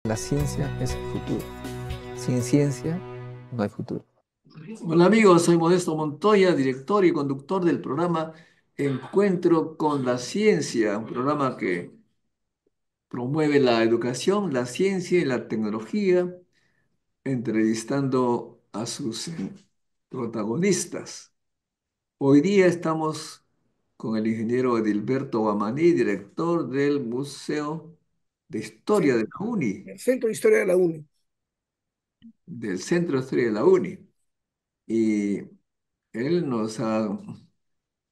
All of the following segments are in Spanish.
La ciencia es el futuro. Sin ciencia no hay futuro. Hola amigos, soy Modesto Montoya, director y conductor del programa Encuentro con la Ciencia, un programa que promueve la educación, la ciencia y la tecnología, entrevistando a sus protagonistas. Hoy día estamos con el ingeniero Edilberto Guamaní, director del Museo de Historia de Sí, la UNI, el Centro de Historia de la UNE. del Centro de Historia de la UNI. Y él nos ha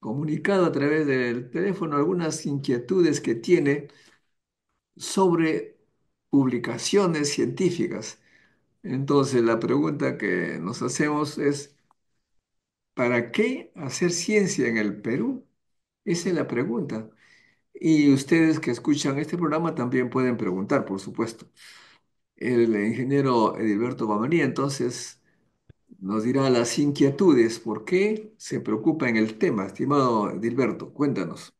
comunicado a través del teléfono algunas inquietudes que tiene sobre publicaciones científicas. Entonces, la pregunta que nos hacemos es, ¿para qué hacer ciencia en el Perú? Esa es la pregunta. Y ustedes que escuchan este programa también pueden preguntar, por supuesto. El ingeniero Edilberto Bamaría entonces nos dirá las inquietudes, por qué se preocupa en el tema. Estimado Edilberto, cuéntanos.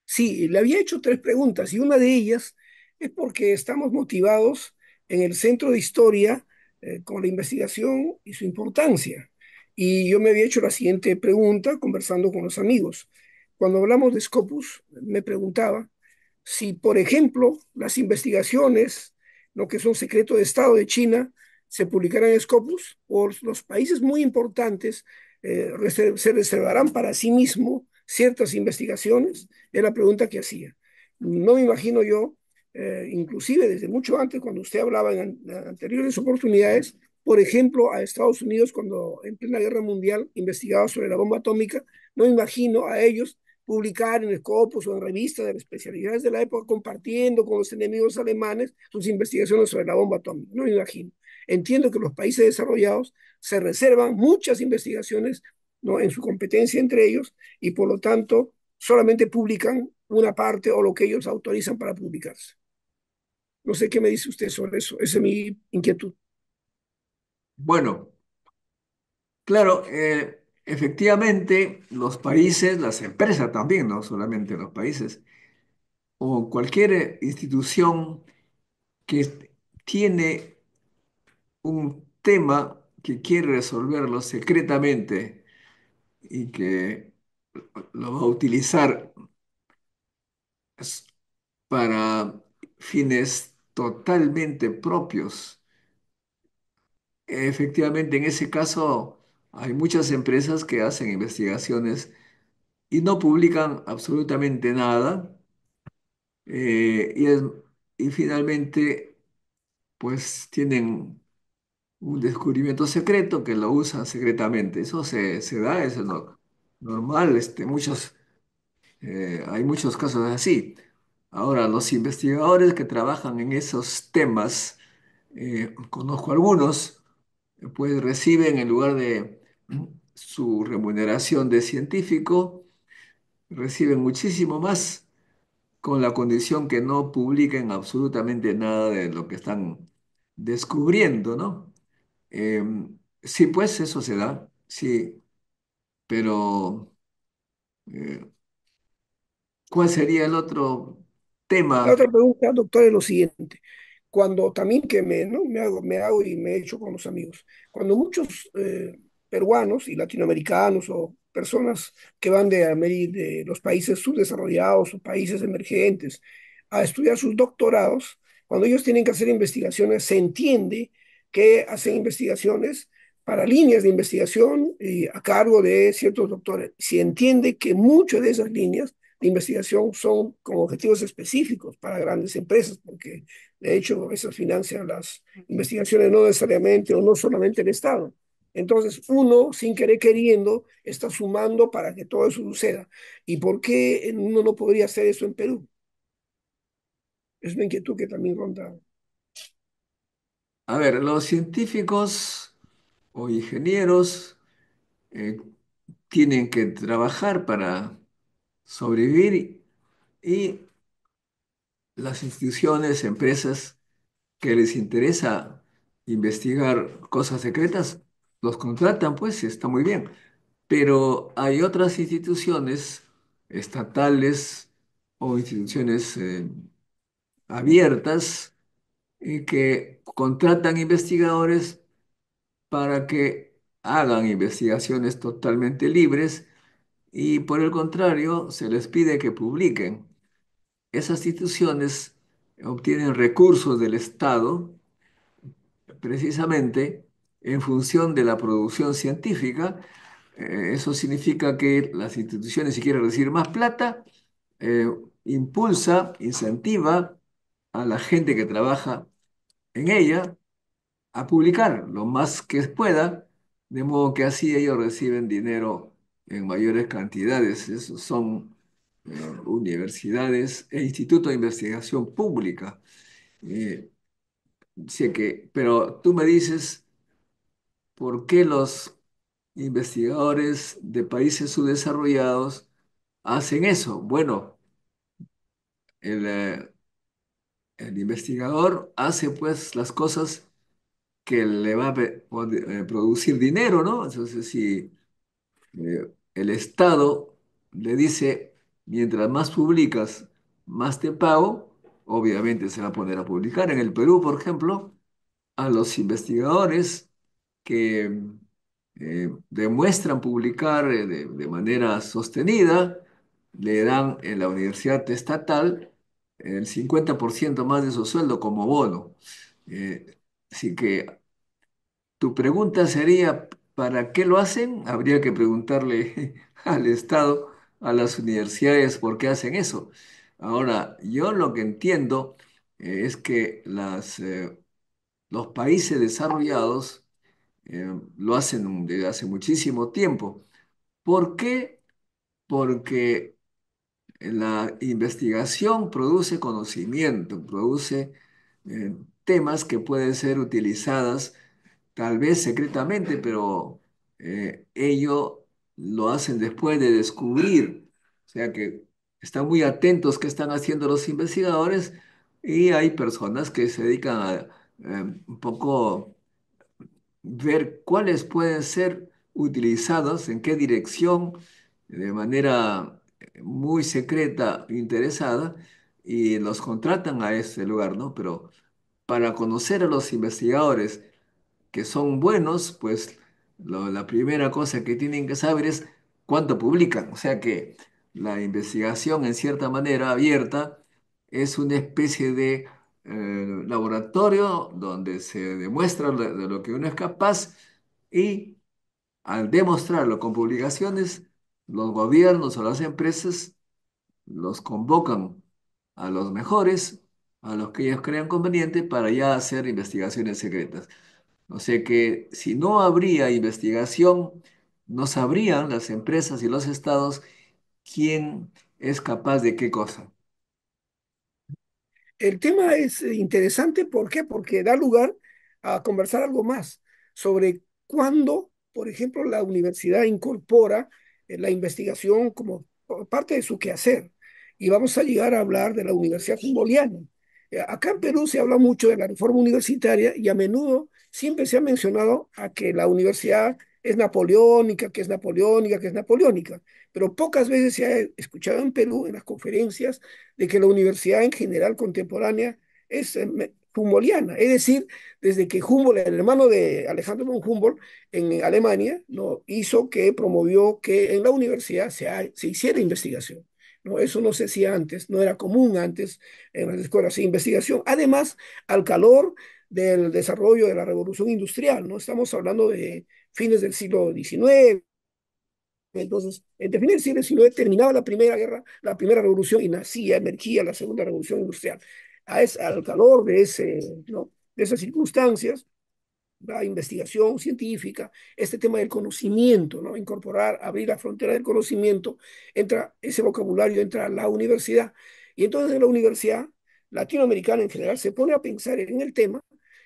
Sí, le había hecho tres preguntas y una de ellas es porque estamos motivados en el Centro de Historia con la investigación y su importancia. Y yo me había hecho la siguiente pregunta conversando con los amigos. Cuando hablamos de Scopus, me preguntaba si, por ejemplo, las investigaciones, lo que son secreto de Estado de China, se publicarán en Scopus o los países muy importantes se reservarán para sí mismo ciertas investigaciones, es la pregunta que hacía. No me imagino yo, inclusive desde mucho antes, cuando usted hablaba en anteriores oportunidades, por ejemplo, a Estados Unidos, cuando en plena guerra mundial investigaba sobre la bomba atómica, no me imagino a ellos publicar en Scopus o en revistas de las especialidades de la época compartiendo con los enemigos alemanes sus investigaciones sobre la bomba atómica. No me imagino. Entiendo que los países desarrollados se reservan muchas investigaciones, ¿no?, en su competencia entre ellos y por lo tanto solamente publican una parte o lo que ellos autorizan para publicarse. No sé qué me dice usted sobre eso. Esa es mi inquietud. Bueno, claro, efectivamente los países, las empresas también, no solamente los países, o cualquier institución que tiene un tema que quiere resolverlo secretamente y que lo va a utilizar s- para fines totalmente propios. Efectivamente, en ese caso hay muchas empresas que hacen investigaciones y no publican absolutamente nada. eh, y, es- y finalmente, pues tienen un descubrimiento secreto que lo usan secretamente. Eso se da, eso es normal. Hay muchos casos así. Ahora, los investigadores que trabajan en esos temas, conozco algunos, pues reciben en lugar de su remuneración de científico, reciben muchísimo más con la condición que no publiquen absolutamente nada de lo que están descubriendo, ¿no? Sí, pues eso se da, sí, pero eh, ¿cuál sería el otro La tema? otra pregunta, doctor, es lo siguiente. Cuando también que me, ¿no?, me hago y me he hecho con los amigos, cuando muchos peruanos y latinoamericanos o personas que van de los países subdesarrollados o países emergentes a estudiar sus doctorados, cuando ellos tienen que hacer investigaciones, se entiende que hacen investigaciones para líneas de investigación y a cargo de ciertos doctores. Se entiende que muchas de esas líneas de investigación son con objetivos específicos para grandes empresas, porque de hecho esas financian las investigaciones no necesariamente o no solamente el Estado. Entonces uno, sin querer queriendo, está sumando para que todo eso suceda. ¿Y por qué uno no podría hacer eso en Perú? Es una inquietud que también ronda. A ver, los científicos o ingenieros eh, tienen que trabajar para sobrevivir y las instituciones, empresas que les interesa investigar cosas secretas, los contratan, pues, y está muy bien. Pero hay otras instituciones estatales o instituciones abiertas y que contratan investigadores para que hagan investigaciones totalmente libres y por el contrario se les pide que publiquen. Esas instituciones obtienen recursos del Estado precisamente en función de la producción científica. Eso significa que las instituciones, si quieren recibir más plata, eh, impulsa, incentiva a la gente que trabaja en ella a publicar lo más que pueda, de modo que así ellos reciben dinero en mayores cantidades. Esos son universidades e institutos de investigación pública. Eh, Sé que, pero tú me dices, ¿por qué los investigadores de países subdesarrollados hacen eso? Bueno, el, el investigador hace pues las cosas que le va a producir dinero, ¿no? Entonces, si el Estado le dice, mientras más publicas, más te pago, obviamente se va a poner a publicar. En el Perú, por ejemplo, a los investigadores que demuestran publicar de manera sostenida, le dan en la universidad estatal el 50% más de su sueldo como bono. Así que tu pregunta sería, ¿para qué lo hacen? Habría que preguntarle al Estado, a las universidades, por qué hacen eso. Ahora, yo lo que entiendo es que los países desarrollados lo hacen desde hace muchísimo tiempo. ¿Por qué? Porque la investigación produce conocimiento, produce temas que pueden ser utilizadas tal vez secretamente, pero ellos lo hacen después de descubrir. O sea que están muy atentos qué están haciendo los investigadores y hay personas que se dedican a un poco ver cuáles pueden ser utilizados, en qué dirección, de manera muy secreta, interesada, y los contratan a ese lugar, ¿no? Pero para conocer a los investigadores que son buenos, pues la primera cosa que tienen que saber es cuánto publican. O sea que la investigación, en cierta manera abierta, es una especie de laboratorio donde se demuestra de lo que uno es capaz y al demostrarlo con publicaciones, los gobiernos o las empresas los convocan a los mejores, a los que ellos crean conveniente para ya hacer investigaciones secretas. O sea que si no habría investigación, no sabrían las empresas y los estados quién es capaz de qué cosa. El tema es interesante, ¿por qué? Porque da lugar a conversar algo más sobre cuándo, por ejemplo, la universidad incorpora la investigación como parte de su quehacer. Y vamos a llegar a hablar de la Universidad Bolivariana. Acá en Perú se habla mucho de la reforma universitaria y a menudo siempre se ha mencionado a que la universidad es napoleónica, que es napoleónica, que es napoleónica, pero pocas veces se ha escuchado en Perú, en las conferencias, de que la universidad en general contemporánea es humboldtiana, es decir, desde que Humboldt, el hermano de Alejandro von Humboldt en Alemania, ¿no? hizo que promovió que en la universidad se hiciera investigación. ¿No? Eso no se hacía antes, no era común antes en las escuelas de investigación. Además, al calor del desarrollo de la revolución industrial, ¿no? Estamos hablando de fines del siglo XIX. Entonces, en fin, el siglo XIX terminaba la primera guerra, la primera revolución y nacía, emergía la segunda revolución industrial. Al calor de, ¿no? de esas circunstancias, la investigación científica, este tema del conocimiento, ¿no? Incorporar, abrir la frontera del conocimiento, entra ese vocabulario, entra a la universidad. Y entonces en la universidad latinoamericana en general se pone a pensar en el tema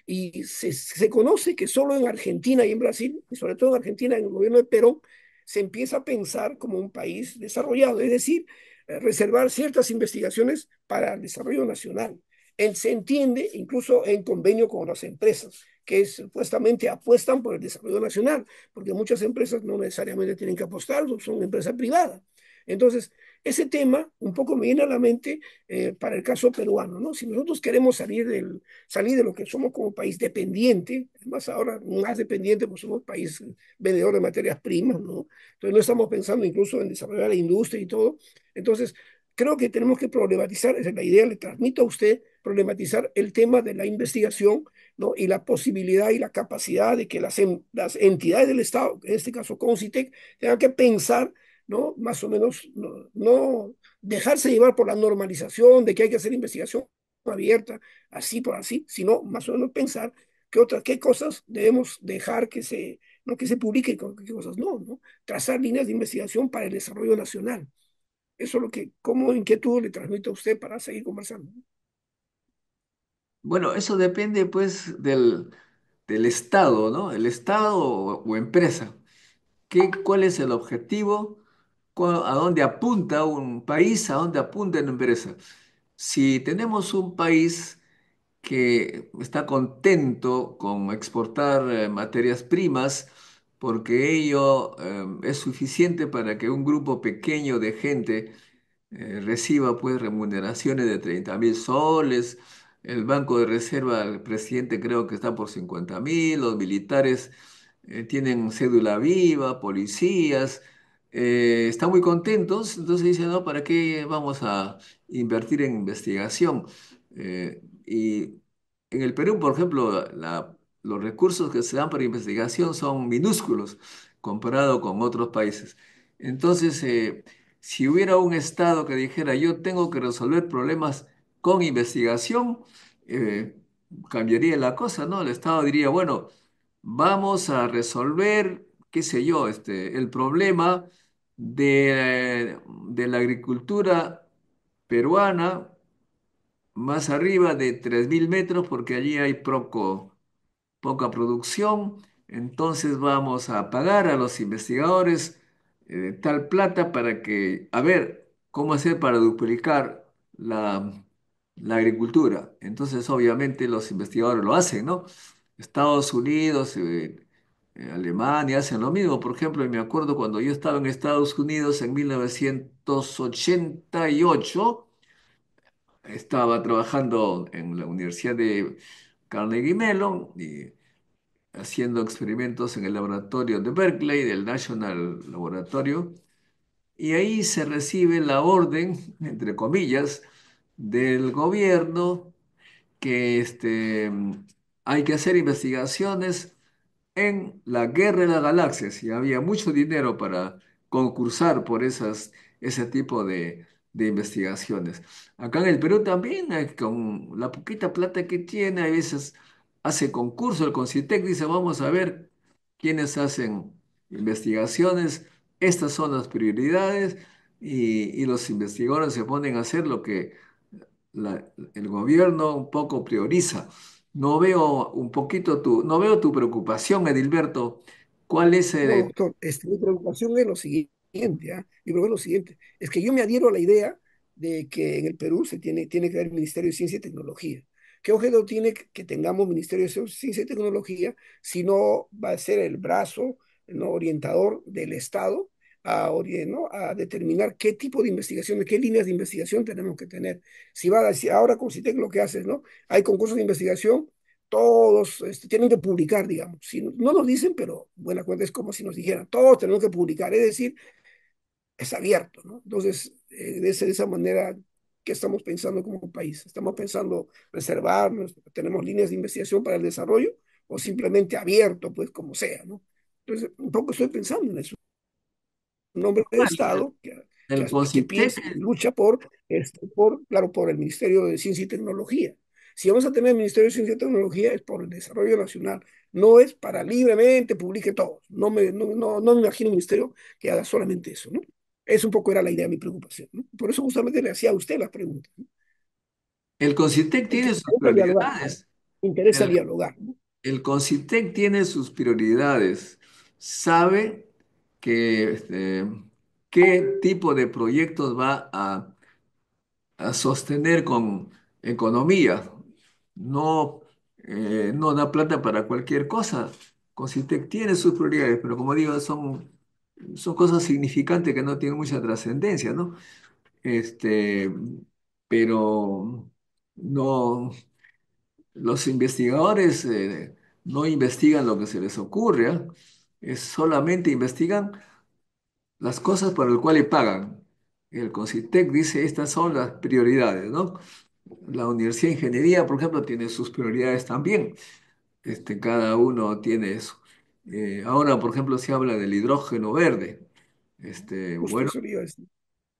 y se conoce que solo en Argentina y en Brasil, y sobre todo en Argentina, en el gobierno de Perón, se empieza a pensar como un país desarrollado, es decir, reservar ciertas investigaciones para el desarrollo nacional. Se entiende incluso en convenio con las empresas que supuestamente apuestan por el desarrollo nacional, porque muchas empresas no necesariamente tienen que apostar, son empresas privadas. Entonces, ese tema un poco me viene a la mente para el caso peruano, ¿no? Si nosotros queremos salir de lo que somos como país dependiente, además ahora más dependiente, pues somos país vendedor de materias primas, ¿no? Entonces no estamos pensando incluso en desarrollar la industria y todo. Entonces, creo que tenemos que problematizar, esa es la idea, le transmito a usted, problematizar el tema de la investigación, ¿no? Y la posibilidad y la capacidad de que las entidades del Estado, en este caso CONCITEC, tengan que pensar, ¿no? Más o menos, no dejarse llevar por la normalización de que hay que hacer investigación abierta, así por así, sino más o menos pensar qué cosas debemos dejar no que se publique, qué cosas no, ¿no? Trazar líneas de investigación para el desarrollo nacional. Eso es lo que, como inquietud le transmito a usted para seguir conversando. Bueno, eso depende pues del Estado, ¿no? El Estado o empresa. ¿Cuál es el objetivo? ¿A dónde apunta un país? ¿A dónde apunta una empresa? Si tenemos un país que está contento con exportar materias primas, porque ello es suficiente para que un grupo pequeño de gente reciba pues remuneraciones de 30.000 soles. El Banco de Reserva del presidente creo que está por 50.000. Los militares tienen cédula viva, policías, están muy contentos. Entonces dicen, no, ¿para qué vamos a invertir en investigación? Y en el Perú, por ejemplo, los recursos que se dan para investigación son minúsculos comparado con otros países. Entonces, si hubiera un Estado que dijera, yo tengo que resolver problemas con investigación, eh, cambiaría la cosa, ¿no? El Estado diría, bueno, vamos a resolver, qué sé yo, el problema de la agricultura peruana más arriba de 3.000 metros, porque allí hay poca producción, entonces vamos a pagar a los investigadores tal plata para que, a ver, cómo hacer para duplicar la agricultura. Entonces, obviamente, los investigadores lo hacen, ¿no? Estados Unidos, Alemania hacen lo mismo. Por ejemplo, me acuerdo cuando yo estaba en Estados Unidos en 1988, estaba trabajando en la Universidad de Carnegie Mellon y haciendo experimentos en el laboratorio de Berkeley, del National Laboratorio, y ahí se recibe la orden, entre comillas, del gobierno que hay que hacer investigaciones en la Guerra de las Galaxias y había mucho dinero para concursar por ese tipo de investigaciones. Acá en el Perú también, con la poquita plata que tiene, a veces hace concurso, el Concitec dice, vamos a ver quiénes hacen investigaciones, estas son las prioridades y los investigadores se ponen a hacer lo que el gobierno un poco prioriza. No veo tu preocupación, Edilberto. ¿Cuál es No, el... doctor, mi preocupación es lo siguiente, ¿ah? Mi preocupación es lo siguiente, es que yo me adhiero a la idea de que en el Perú tiene que haber Ministerio de Ciencia y Tecnología. ¿Qué objeto tiene que tengamos Ministerio de Ciencia y Tecnología si no va a ser el brazo, no orientador del Estado ¿no? A determinar qué tipo de investigación, qué líneas de investigación tenemos que tener? Si va a decir, ahora con CITEC lo que hace, ¿no? Hay concursos de investigación, todos tienen que publicar, digamos. Si no nos dicen, pero buena cuenta es como si nos dijeran, todos tenemos que publicar, es decir, es abierto, ¿no? Entonces, de esa manera que estamos pensando como país. Estamos pensando reservarnos, tenemos líneas de investigación para el desarrollo o simplemente abierto, pues como sea, ¿no? Entonces, un poco estoy pensando en eso. Un hombre de El, Estado el que CONCITEC? piensa y lucha claro, por el Ministerio de Ciencia y Tecnología. Si vamos a tener el Ministerio de Ciencia y Tecnología es por el desarrollo nacional, no es para libremente publique todo. No me imagino un ministerio que haga solamente eso, ¿no? Es un poco era la idea de mi preocupación, ¿no? Por eso justamente le hacía a usted la pregunta, ¿no? El CONCITEC Porque tiene sus me prioridades. interesa El, dialogar, ¿no? el CONCITEC tiene sus prioridades. Sabe que, qué tipo de proyectos va a sostener con economía. No, no da plata para cualquier cosa. Concitec tiene sus prioridades, pero como digo, son cosas significantes que no tienen mucha trascendencia, ¿no? este, pero no, los investigadores no investigan lo que se les ocurre, ¿ah? Es solamente investigan las cosas por las cuales pagan. El CONCITEC dice estas son las prioridades, ¿no? La Universidad de Ingeniería, por ejemplo, tiene sus prioridades también. Cada uno tiene eso. Ahora, por ejemplo, se habla del hidrógeno verde. Justo Bueno, eso le iba a decir.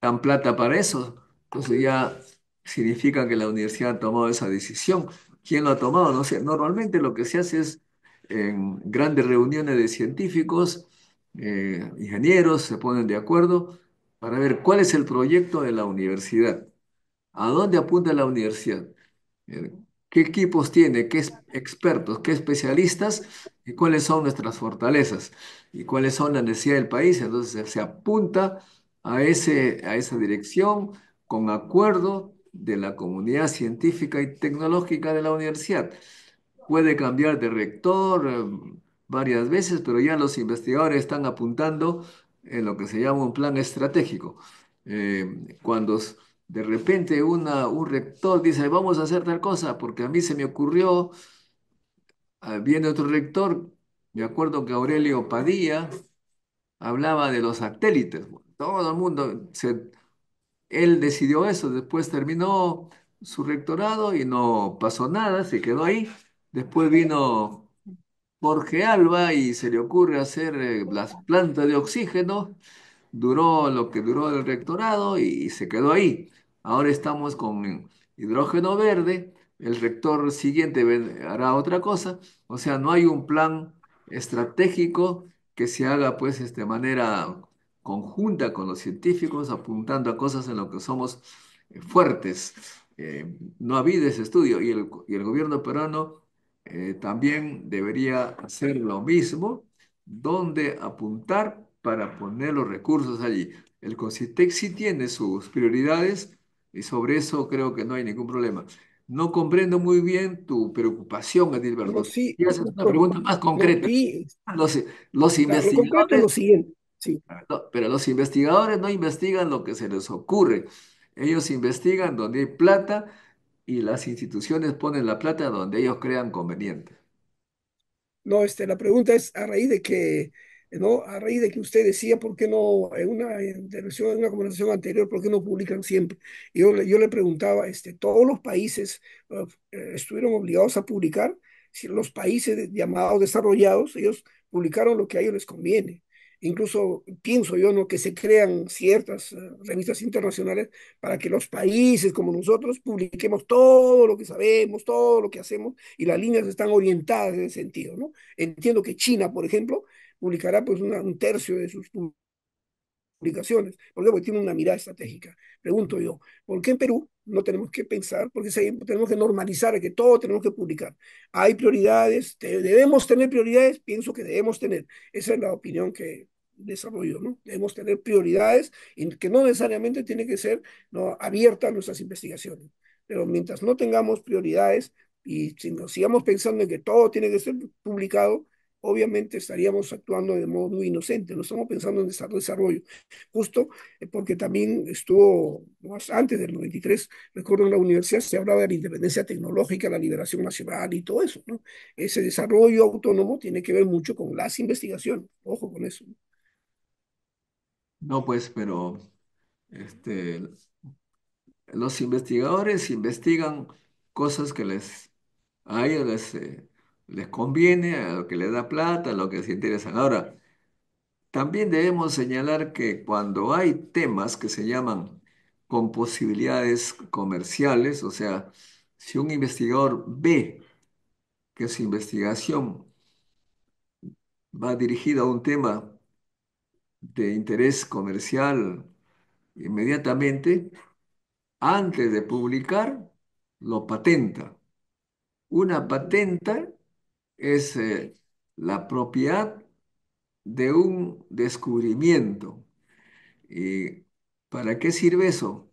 dan plata para eso. Entonces ya significa que la universidad ha tomado esa decisión. ¿Quién lo ha tomado? No sé. Normalmente lo que se hace es en grandes reuniones de científicos, ingenieros, se ponen de acuerdo para ver cuál es el proyecto de la universidad. ¿A dónde apunta la universidad? eh, ¿Qué equipos tiene? ¿Qué expertos? ¿Qué especialistas? ¿Y cuáles son nuestras fortalezas? ¿Y cuáles son las necesidades del país? Entonces se apunta a esa dirección con acuerdo de la comunidad científica y tecnológica de la universidad. Puede cambiar de rector varias veces, pero ya los investigadores están apuntando en lo que se llama un plan estratégico. Cuando de repente un rector dice, vamos a hacer tal cosa, porque a mí se me ocurrió, viene otro rector, me acuerdo que Aurelio Padilla hablaba de los satélites. Bueno, todo el mundo, él decidió eso, después terminó su rectorado y no pasó nada, se quedó ahí. Después vino Jorge Alba y se le ocurre hacer las plantas de oxígeno. Duró lo que duró el rectorado y se quedó ahí. Ahora estamos con hidrógeno verde. El rector siguiente hará otra cosa. O sea, no hay un plan estratégico que se haga pues de manera conjunta con los científicos, apuntando a cosas en lo que somos fuertes. No ha habido ese estudio y el gobierno peruano también debería hacer lo mismo, donde apuntar para poner los recursos allí. El CONCITEC sí tiene sus prioridades y sobre eso creo que no hay ningún problema. No comprendo muy bien tu preocupación, No, Edilberto. sí, Y haces una doctor. pregunta más No, concreta. sí, Los, los claro, lo concreto es investigadores, lo siguiente. Sí. no, pero los investigadores no investigan lo que se les ocurre. Ellos investigan donde hay plata y las instituciones ponen la plata donde ellos crean conveniente. No, la pregunta es a raíz de que, ¿no? A raíz de que usted decía, ¿por qué no, en una intervención, en una conversación anterior, ¿por qué no publican siempre? Yo le preguntaba, ¿todos los países estuvieron obligados a publicar? Si los países llamados desarrollados, ellos publicaron lo que a ellos les conviene. Incluso pienso yo, ¿no? Que se crean ciertas revistas internacionales para que los países como nosotros publiquemos todo lo que sabemos, todo lo que hacemos, y las líneas están orientadas en ese sentido, ¿no? Entiendo que China, por ejemplo, publicará pues un tercio de sus publicaciones. ¿Por qué? Porque tiene una mirada estratégica. Pregunto yo, ¿por qué en Perú no tenemos que pensar? Porque tenemos que normalizar que todo tenemos que publicar. Hay prioridades, debemos tener prioridades, pienso que debemos tener. Esa es la opinión que desarrollo, ¿no? Debemos tener prioridades y que no necesariamente tiene que ser, ¿no?, abierta a nuestras investigaciones. Pero mientras no tengamos prioridades y si nos sigamos pensando en que todo tiene que ser publicado, obviamente estaríamos actuando de modo muy inocente, no estamos pensando en desarrollo. Justo porque también estuvo más antes del 93, recuerdo en la universidad se hablaba de la independencia tecnológica, la liberación nacional y todo eso, ¿no? Ese desarrollo autónomo tiene que ver mucho con las investigaciones, ojo con eso. No, pues, pero este, los investigadores investigan cosas que a ellos les conviene, a lo que les da plata, a lo que se interesan. Ahora, también debemos señalar que cuando hay temas que se llaman con posibilidades comerciales, o sea, si un investigador ve que su investigación va dirigida a un tema de interés comercial inmediatamente, antes de publicar, lo patenta. Una patenta es la propiedad de un descubrimiento. ¿Y para qué sirve eso?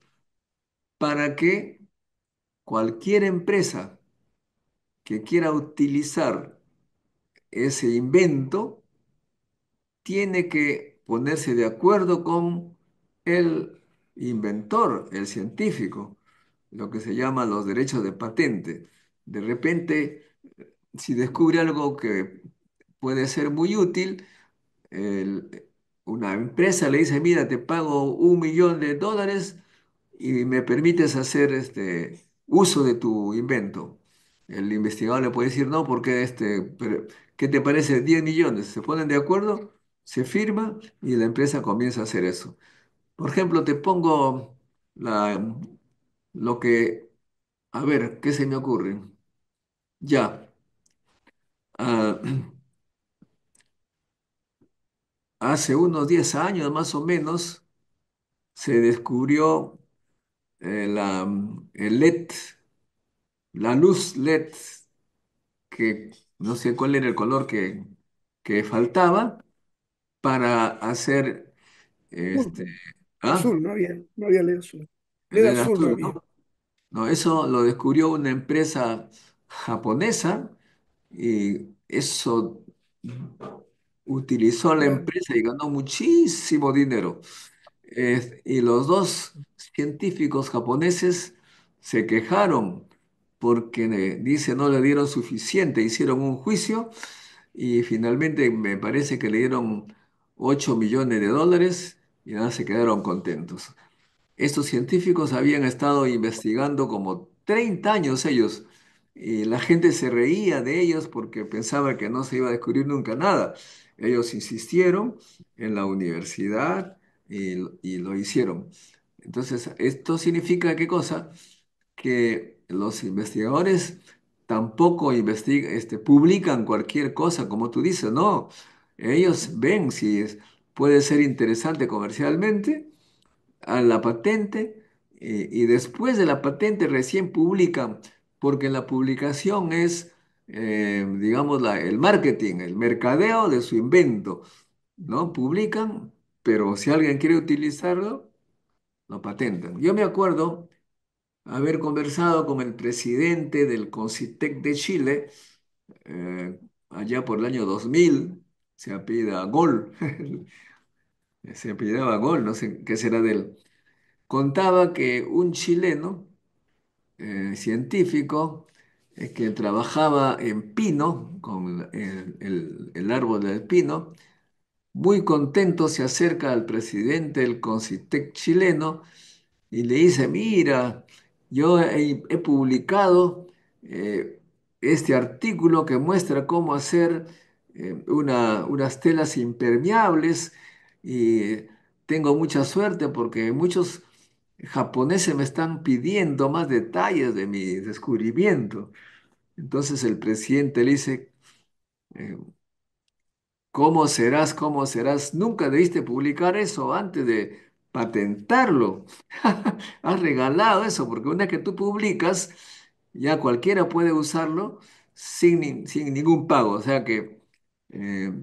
Para que cualquier empresa que quiera utilizar ese invento tiene que ponerse de acuerdo con el inventor, el científico, lo que se llama los derechos de patente. De repente, si descubre algo que puede ser muy útil, el- una empresa le dice, mira, te pago $1 millón y me permites hacer uso de tu invento. El investigador le puede decir, no, porque ¿qué te parece? 10 millones. Se ponen de acuerdo, se firma y la empresa comienza a hacer eso. Por ejemplo, te pongo la, lo que, a ver, ¿qué se me ocurre? Ya, ah, hace unos 10 años más o menos se descubrió el LED, la luz LED, que no sé cuál era el color que faltaba para hacer, este, Azul, ¿ah? azul, no había LED azul. El LED LED azul no azul, había. ¿no? No, eso lo descubrió una empresa japonesa y eso utilizó la Claro. empresa y ganó muchísimo dinero. Y los dos científicos japoneses se quejaron porque, dice, no le dieron suficiente, hicieron un juicio y finalmente me parece que le dieron $8 millones y nada, se quedaron contentos. Estos científicos habían estado investigando como 30 años ellos y la gente se reía de ellos porque pensaba que no se iba a descubrir nunca nada. Ellos insistieron en la universidad y lo hicieron. Entonces, ¿esto significa qué cosa? Que los investigadores tampoco publican cualquier cosa, como tú dices, no. Ellos ven si puede ser interesante comercialmente a la patente y después de la patente recién publican, porque la publicación es, digamos, el marketing, el mercadeo de su invento, ¿no? Publican, pero si alguien quiere utilizarlo, lo patentan. Yo me acuerdo haber conversado con el presidente del Concitec de Chile, allá por el año 2000, se apellida Gol, se apellidaba Gol, no sé qué será de él. Contaba que un chileno científico que trabajaba en pino, con el árbol del pino, muy contento se acerca al presidente del Concitec chileno y le dice, mira, yo he publicado eh, este artículo que muestra cómo hacer unas telas impermeables y tengo mucha suerte porque muchos japoneses me están pidiendo más detalles de mi descubrimiento. Entonces el presidente le dice, eh, ¿cómo serás? ¿Cómo serás? Nunca debiste publicar eso antes de patentarlo. Has regalado eso, porque una vez que tú publicas, ya cualquiera puede usarlo sin ningún pago. O sea que eh,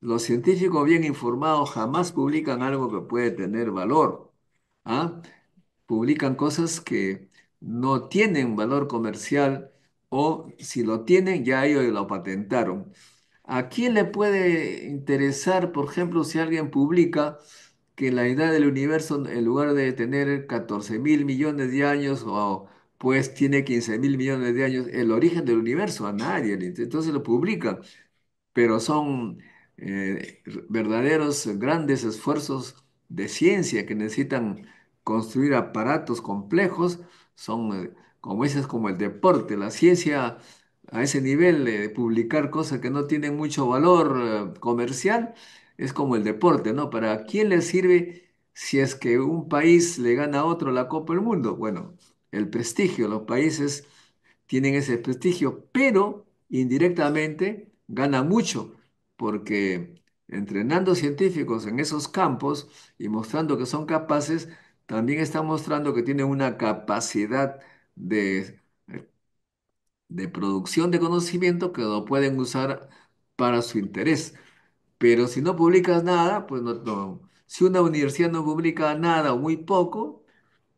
los científicos bien informados jamás publican algo que puede tener valor. ¿Ah? Publican cosas que no tienen valor comercial o si lo tienen, ya ellos lo patentaron. ¿A quién le puede interesar, por ejemplo, si alguien publica que la edad del universo, en lugar de tener 14.000 millones de años, pues tiene 15.000 millones de años, el origen del universo? A nadie le interesa. Entonces lo publica, pero son verdaderos grandes esfuerzos de ciencia que necesitan construir aparatos complejos, son, como dices, como el deporte, la ciencia a ese nivel de publicar cosas que no tienen mucho valor comercial, es como el deporte, ¿no? ¿Para quién le sirve si es que un país le gana a otro la Copa del Mundo? Bueno, el prestigio, los países tienen ese prestigio, pero indirectamente ganan mucho, porque entrenando científicos en esos campos y mostrando que son capaces, también están mostrando que tienen una capacidad de producción de conocimiento que lo pueden usar para su interés. Pero si no publicas nada, pues si una universidad no publica nada o muy poco,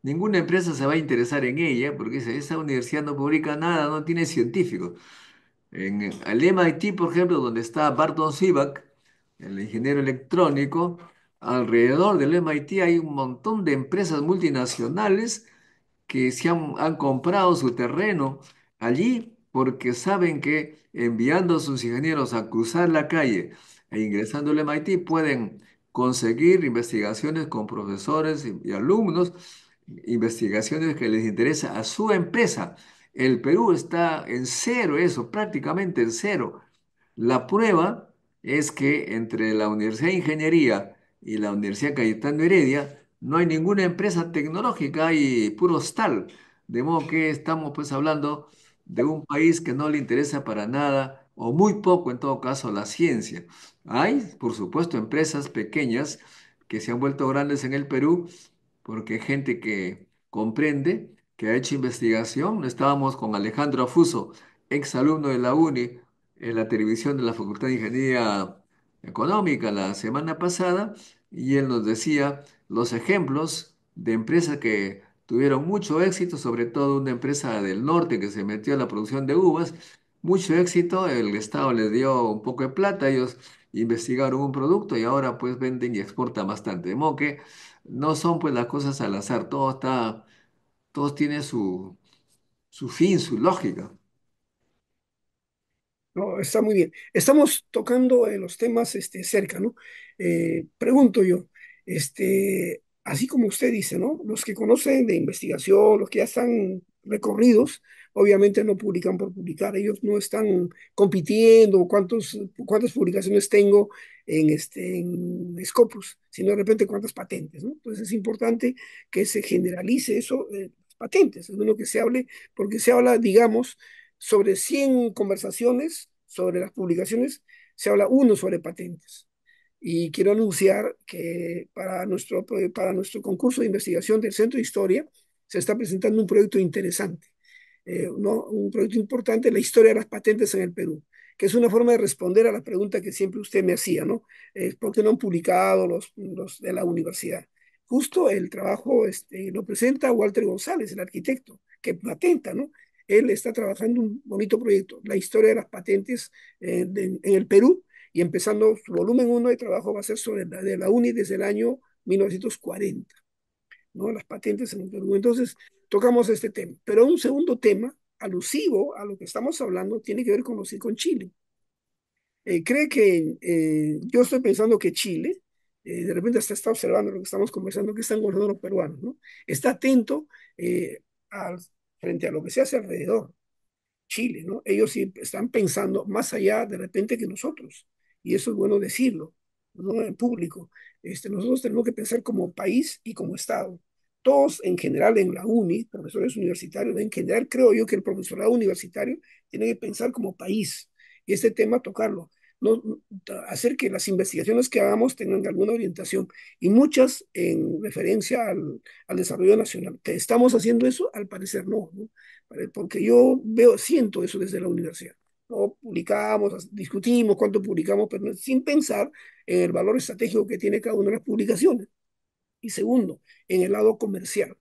ninguna empresa se va a interesar en ella, porque dice, esa universidad no publica nada, no tiene científicos. En el MIT, por ejemplo, donde está Barton Sivak, el ingeniero electrónico, alrededor del MIT hay un montón de empresas multinacionales que han comprado su terreno allí porque saben que enviando a sus ingenieros a cruzar la calle e ingresando al MIT pueden conseguir investigaciones con profesores y alumnos, investigaciones que les interesa a su empresa. El Perú está en cero, eso, prácticamente en cero. La prueba es que entre la Universidad de Ingeniería y la Universidad Cayetano Heredia no hay ninguna empresa tecnológica, hay puro hostal. De modo que estamos pues hablando de un país que no le interesa para nada o muy poco en todo caso la ciencia. Hay, por supuesto, empresas pequeñas que se han vuelto grandes en el Perú porque hay gente que comprende, que ha hecho investigación. Estábamos con Alejandro Afuso, ex alumno de la UNI, en la televisión de la Facultad de Ingeniería Económica la semana pasada, y él nos decía los ejemplos de empresas que tuvieron mucho éxito, sobre todo una empresa del norte que se metió a la producción de uvas, mucho éxito, el Estado les dio un poco de plata, ellos investigaron un producto y ahora pues venden y exportan bastante. De modo que no son pues las cosas al azar, todo tiene su fin, su lógica. No, está muy bien. Estamos tocando los temas cerca, ¿no? Pregunto yo, así como usted dice, ¿no? Los que conocen de investigación, los que ya están recorridos, obviamente no publican por publicar. Ellos no están compitiendo cuántas publicaciones tengo en Scopus, sino de repente cuántas patentes, ¿no? Entonces es importante que se generalice eso, patentes, es bueno que se hable, porque se habla, digamos, sobre 100 conversaciones sobre las publicaciones, se habla uno sobre patentes. Y quiero anunciar que para nuestro concurso de investigación del Centro de Historia se está presentando un proyecto interesante, ¿no? Un proyecto importante, la historia de las patentes en el Perú, que es una forma de responder a la pregunta que siempre usted me hacía, ¿no? ¿Por qué no han publicado los de la universidad? Justo el trabajo lo presenta Walter González, el arquitecto, que patenta, ¿no? Él está trabajando un bonito proyecto, la historia de las patentes en el Perú, y empezando su volumen uno de trabajo va a ser sobre la de la UNI desde el año 1940, ¿no? Las patentes en el Perú. Entonces, tocamos este tema. Pero un segundo tema, alusivo a lo que estamos hablando, tiene que ver con Chile. Cree que yo estoy pensando que Chile, de repente hasta está observando lo que estamos conversando, que están guardando los peruanos, ¿no? Está atento al, frente a lo que se hace alrededor. Chile, ¿no? Ellos sí están pensando más allá de repente que nosotros, y eso es bueno decirlo, ¿no? En público. Nosotros tenemos que pensar como país y como Estado. Todos en general en la UNI, profesores universitarios, en general creo yo que el profesorado universitario tiene que pensar como país y este tema tocarlo. No, hacer que las investigaciones que hagamos tengan alguna orientación y muchas en referencia al desarrollo nacional. ¿Estamos haciendo eso? Al parecer no, ¿no? Porque yo veo, siento eso desde la universidad. No publicamos, discutimos cuánto publicamos, pero sin pensar en el valor estratégico que tiene cada una de las publicaciones. Y segundo, en el lado comercial.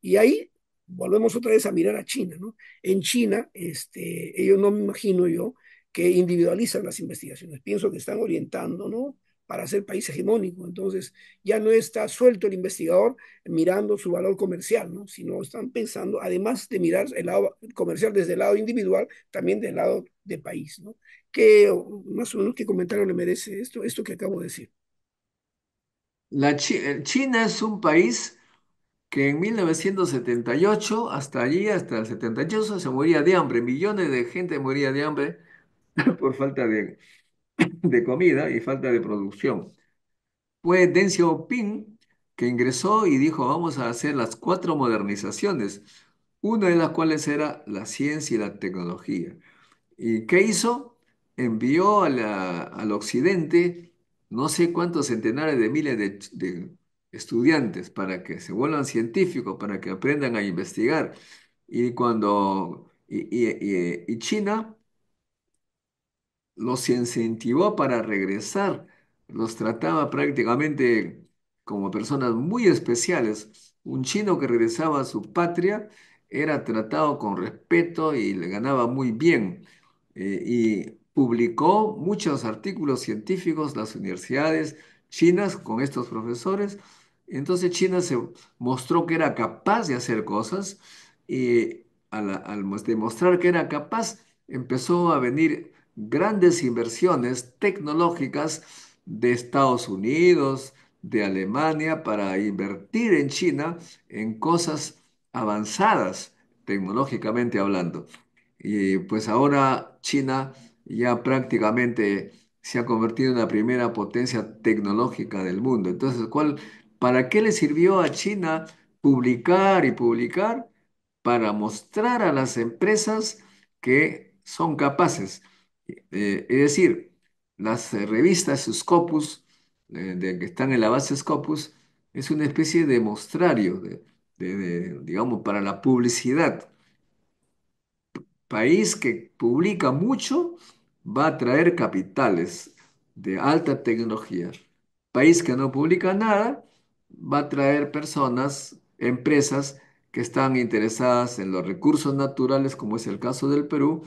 Y ahí volvemos otra vez a mirar a China, ¿no? En China, ellos no me imagino yo que individualizan las investigaciones. Pienso que están orientando, ¿no? Para ser país hegemónico. Entonces, ya no está suelto el investigador mirando su valor comercial, ¿no? Sino están pensando, además de mirar el lado comercial desde el lado individual, también del lado de país, ¿no? ¿Qué, más o menos, qué comentario le merece esto que acabo de decir? China es un país que en 1978, hasta allí, hasta el 78, se moría de hambre. Millones de gente moría de hambre por falta de comida y falta de producción. Fue Deng Xiaoping que ingresó y dijo, vamos a hacer las cuatro modernizaciones, una de las cuales era la ciencia y la tecnología. ¿Y qué hizo? Envió al occidente no sé cuántos centenares de miles de estudiantes para que se vuelvan científicos, para que aprendan a investigar. Y China los incentivó para regresar, los trataba prácticamente como personas muy especiales. Un chino que regresaba a su patria era tratado con respeto y le ganaba muy bien. Y publicó muchos artículos científicos, las universidades chinas con estos profesores. Entonces China se mostró que era capaz de hacer cosas y al demostrar que era capaz, empezó a venir grandes inversiones tecnológicas de Estados Unidos, de Alemania, para invertir en China en cosas avanzadas tecnológicamente hablando. Y pues ahora China ya prácticamente se ha convertido en la primera potencia tecnológica del mundo. Entonces, ¿para qué le sirvió a China publicar y publicar? Para mostrar a las empresas que son capaces. Es decir, las revistas Scopus, que están en la base Scopus, es una especie de mostrario, digamos, para la publicidad. País que publica mucho va a traer capitales de alta tecnología. País que no publica nada va a traer personas, empresas que están interesadas en los recursos naturales, como es el caso del Perú,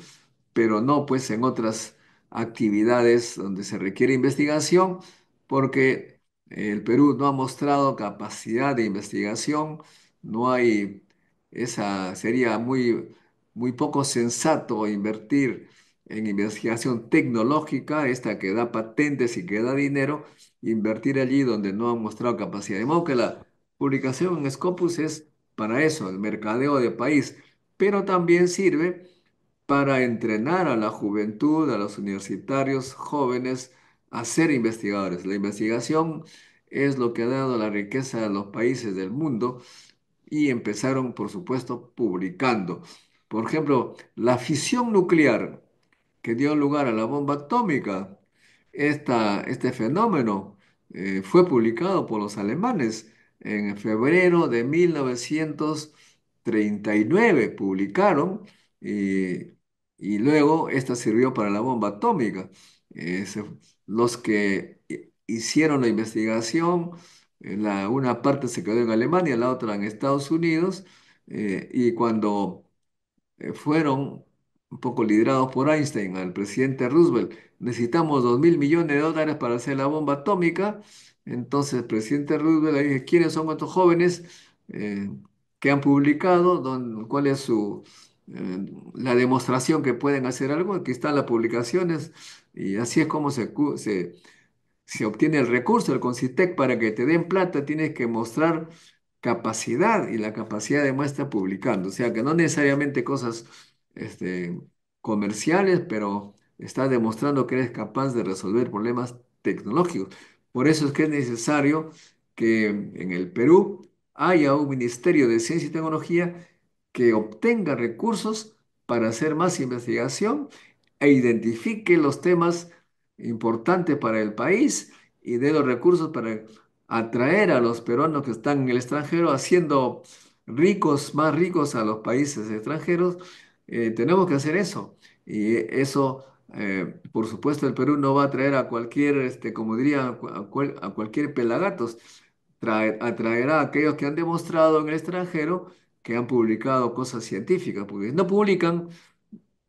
pero no pues en otras actividades donde se requiere investigación, porque el Perú no ha mostrado capacidad de investigación, no hay sería muy poco sensato invertir en investigación tecnológica, esta que da patentes y que da dinero, invertir allí donde no han mostrado capacidad. De modo que la publicación en Scopus es para eso, el mercadeo de país, pero también sirve para entrenar a la juventud, a los universitarios jóvenes a ser investigadores. La investigación es lo que ha dado la riqueza a los países del mundo y empezaron, por supuesto, publicando. Por ejemplo, la fisión nuclear que dio lugar a la bomba atómica. Este fenómeno fue publicado por los alemanes en febrero de 1939. Publicaron y, y luego esta sirvió para la bomba atómica. Los que hicieron la investigación, una parte se quedó en Alemania, la otra en Estados Unidos, y cuando fueron un poco liderados por Einstein al presidente Roosevelt. Necesitamos 2.000 millones de dólares para hacer la bomba atómica. Entonces el presidente Roosevelt le dije, ¿quiénes son estos jóvenes eh, que han publicado? ¿Cuál es la demostración que pueden hacer algo? Aquí están las publicaciones y así es como se obtiene el recurso del Concitec. Para que te den plata tienes que mostrar capacidad y la capacidad demuestra publicando. O sea que no necesariamente cosas comerciales, pero estás demostrando que eres capaz de resolver problemas tecnológicos. Por eso es que es necesario que en el Perú haya un Ministerio de Ciencia y Tecnología que obtenga recursos para hacer más investigación e identifique los temas importantes para el país y dé los recursos para atraer a los peruanos que están en el extranjero, haciendo ricos, más ricos a los países extranjeros. Tenemos que hacer eso. Y eso, por supuesto, el Perú no va a traer a cualquier, como diría, a cualquier pelagatos. Atraerá a aquellos que han demostrado en el extranjero que han publicado cosas científicas, porque si no publican,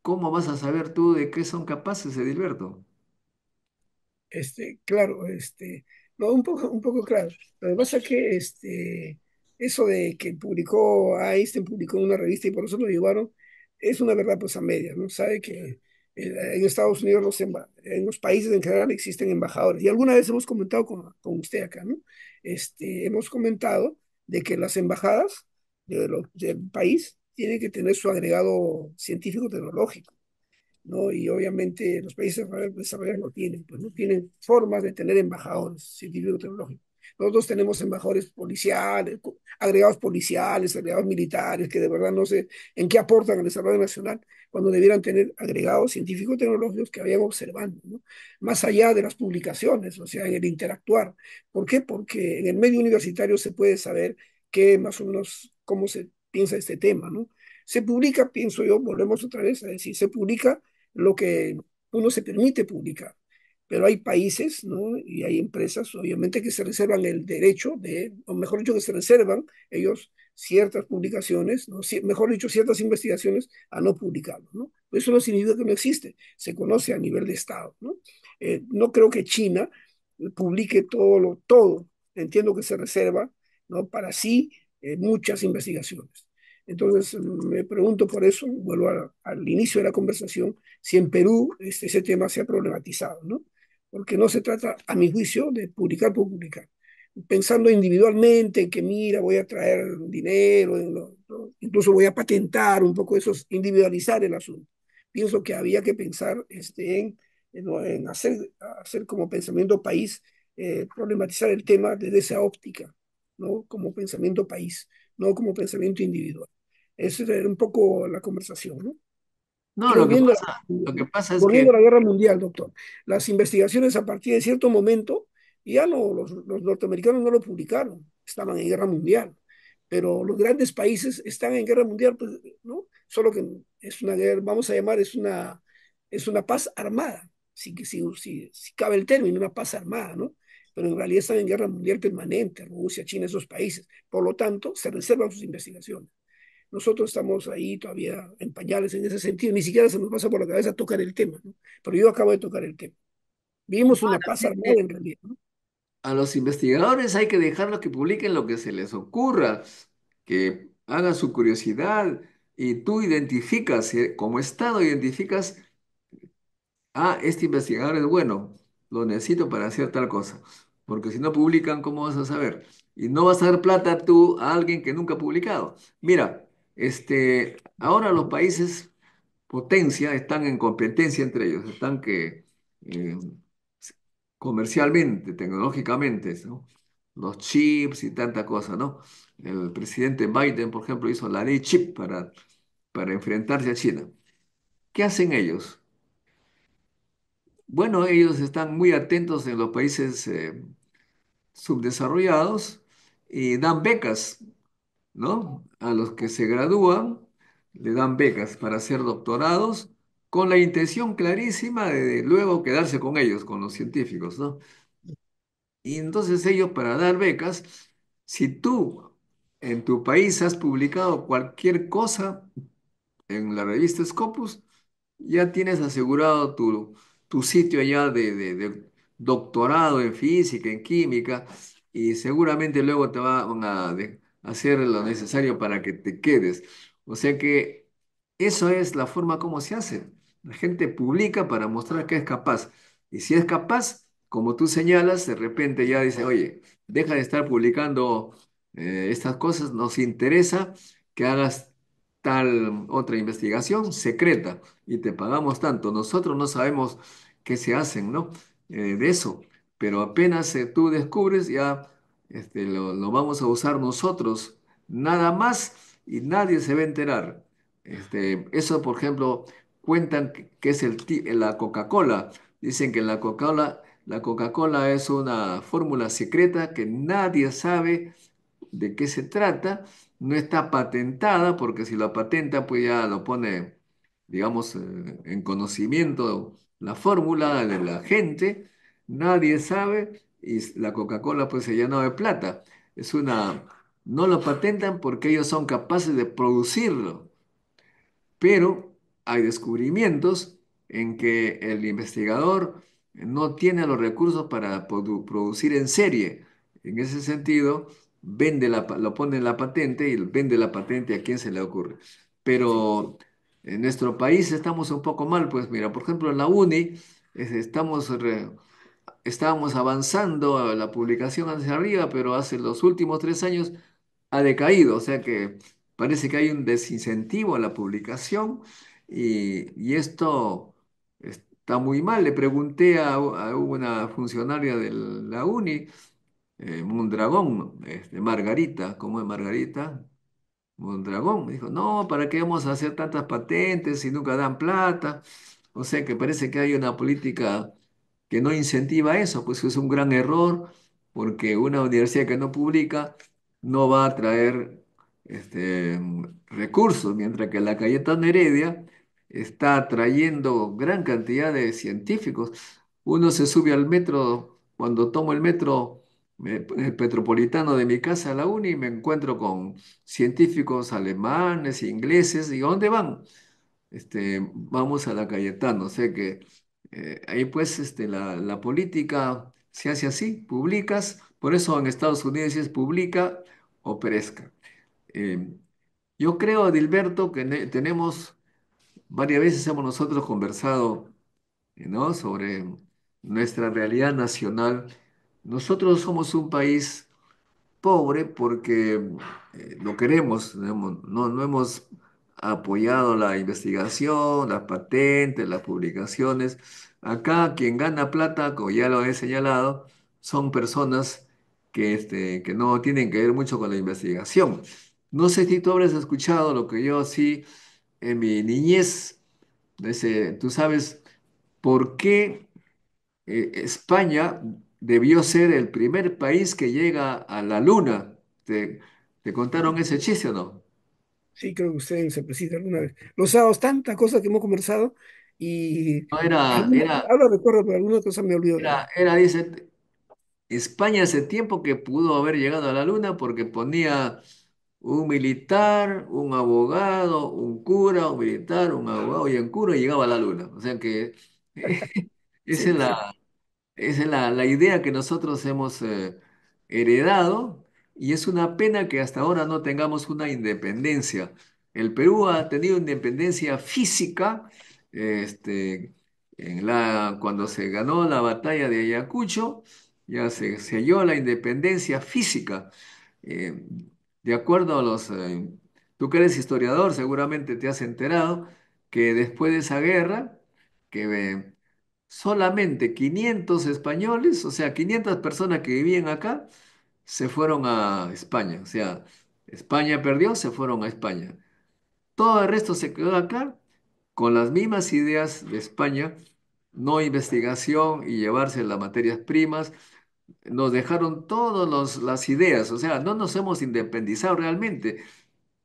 ¿cómo vas a saber tú de qué son capaces, Edilberto? Claro, no, un poco claro. Lo que pasa es que eso de que publicó Einstein, publicó en una revista y por eso lo llevaron, es una verdad pues a medias, ¿no? Sabe que en Estados Unidos, en los países en general existen embajadores. Y alguna vez hemos comentado con usted acá, ¿no? Hemos comentado de que las embajadas del país tienen que tener su agregado científico-tecnológico, ¿no? Y obviamente los países desarrollados no tienen, pues no tienen formas de tener embajadores científicos-tecnológicos. Nosotros tenemos embajadores policiales, agregados policiales, agregados militares, que de verdad no sé en qué aportan al desarrollo nacional, cuando debieran tener agregados científicos-tecnológicos que vayan observando, ¿no? Más allá de las publicaciones, o sea, en el interactuar. ¿Por qué? Porque en el medio universitario se puede saber qué más o menos cómo se piensa este tema, ¿no? Se publica, pienso yo, volvemos otra vez a decir, se publica lo que uno se permite publicar. Pero hay países, ¿no? Y hay empresas, obviamente, que se reservan el derecho de, o mejor dicho, que se reservan ellos ciertas publicaciones, ¿no? Mejor dicho, ciertas investigaciones a no publicarlo, ¿no? Eso no significa que no existe, se conoce a nivel de Estado, ¿no? No creo que China publique todo. Entiendo que se reserva, ¿no? Para sí muchas investigaciones. Entonces, me pregunto por eso, vuelvo al inicio de la conversación, si en Perú ese tema se ha problematizado, ¿no? Porque no se trata, a mi juicio, de publicar por publicar. Pensando individualmente en que, mira, voy a traer dinero, ¿no? Incluso voy a patentar un poco eso, es individualizar el asunto. Pienso que había que pensar en hacer como pensamiento país, problematizar el tema desde esa óptica, ¿no? Como pensamiento país, no como pensamiento individual. Esa era un poco la conversación, ¿no? No, Y lo que pasa es volviendo que, a la guerra mundial, doctor, las investigaciones a partir de cierto momento, ya no, los norteamericanos no lo publicaron, estaban en guerra mundial, pero los grandes países están en guerra mundial, pues, ¿no? Solo que es una guerra, vamos a llamar, es una paz armada, si cabe el término, una paz armada, ¿no? Pero en realidad están en guerra mundial permanente, Rusia, China, esos países. Por lo tanto, se reservan sus investigaciones. Nosotros estamos ahí todavía en pañales en ese sentido, ni siquiera se nos pasa por la cabeza tocar el tema, ¿no? Pero yo acabo de tocar el tema. Vivimos una paz armada en realidad, ¿no? a los investigadores hay que dejarlos que publiquen lo que se les ocurra, que hagan su curiosidad y tú identificas, como Estado identificas, ah, este investigador es bueno, lo necesito para hacer tal cosa, porque si no publican, ¿cómo vas a saber? Y no vas a dar plata tú a alguien que nunca ha publicado. Mira, ahora los países potencia están en competencia entre ellos, están que eh, comercialmente, tecnológicamente, ¿no? Los chips y tanta cosa, ¿no? El presidente Biden, por ejemplo, hizo la ley chip para enfrentarse a China. ¿Qué hacen ellos? Bueno, ellos están muy atentos en los países subdesarrollados y dan becas, ¿no? A los que se gradúan, le dan becas para hacer doctorados con la intención clarísima de luego quedarse con ellos, con los científicos, ¿no? Y entonces ellos para dar becas, si tú en tu país has publicado cualquier cosa en la revista Scopus, ya tienes asegurado tu sitio allá de doctorado en física, en química, y seguramente luego te van a hacer lo necesario para que te quedes. O sea que eso es la forma como se hace. La gente publica para mostrar que es capaz. Y si es capaz, como tú señalas, de repente ya dice, oye, deja de estar publicando estas cosas, nos interesa que hagas tal otra investigación secreta y te pagamos tanto. Nosotros no sabemos qué se hacen, ¿no? De eso, pero apenas tú descubres, ya lo vamos a usar nosotros, nada más y nadie se va a enterar. Eso, por ejemplo, cuentan que es la Coca-Cola. Dicen que la Coca-Cola es una fórmula secreta que nadie sabe de qué se trata, no está patentada, porque si la patenta, pues ya lo pone, digamos, en conocimiento la fórmula de la gente, nadie sabe, y la Coca-Cola pues se llenó de plata. No lo patentan porque ellos son capaces de producirlo, pero hay descubrimientos en que el investigador no tiene los recursos para producir en serie. En ese sentido, lo pone en la patente y vende la patente a quien se le ocurre. Pero en nuestro país estamos un poco mal, pues mira, por ejemplo, en la UNI estábamos avanzando a la publicación hacia arriba, pero hace los últimos 3 años ha decaído, o sea que parece que hay un desincentivo a la publicación y esto está muy mal. Le pregunté a una funcionaria de la UNI, Mondragón, Margarita, ¿cómo es Margarita? Mondragón, me dijo, no, ¿para qué vamos a hacer tantas patentes si nunca dan plata? O sea que parece que hay una política que no incentiva eso, pues es un gran error, porque una universidad que no publica no va a traer recursos, mientras que la Cayetana Heredia está trayendo gran cantidad de científicos. Uno se sube al metro, cuando tomo el metro el metropolitano de mi casa a la uni, me encuentro con científicos alemanes, ingleses, ¿y a dónde van? Vamos a la Cayetano, o sea que ahí pues la política se hace así, publicas, por eso en Estados Unidos es publica o perezca. Eh, yo creo, Adilberto, que tenemos, varias veces hemos nosotros conversado, ¿no? Sobre nuestra realidad nacional. Nosotros somos un país pobre porque lo queremos, no hemos apoyado la investigación, las patentes, las publicaciones. Acá quien gana plata, como ya lo he señalado, son personas que no tienen que ver mucho con la investigación. No sé si tú habrás escuchado lo que yo sí en mi niñez, tú sabes por qué España debió ser el primer país que llega a la luna. ¿Te contaron ese chiste o no? Sí, creo que usted se precisa alguna vez. Los sábados, tantas cosas que hemos conversado y No, era, alguna, era, ahora recuerdo, pero alguna cosa me olvido de era, ella. era, dice, España hace tiempo que pudo haber llegado a la luna porque ponía un militar, un abogado, un cura, un militar, un abogado y un cura y llegaba a la luna. O sea que esa es Sí, sí, la, esa es la idea que nosotros hemos heredado y es una pena que hasta ahora no tengamos una independencia. El Perú ha tenido independencia física cuando se ganó la batalla de Ayacucho, ya se selló la independencia física. Eh, de acuerdo a tú que eres historiador, seguramente te has enterado que después de esa guerra, que solamente 500 españoles, o sea, 500 personas que vivían acá, se fueron a España. O sea, España perdió, se fueron a España. Todo el resto se quedó acá con las mismas ideas de España, no investigación y llevarse las materias primas. Nos dejaron todas las ideas, o sea, no nos hemos independizado realmente.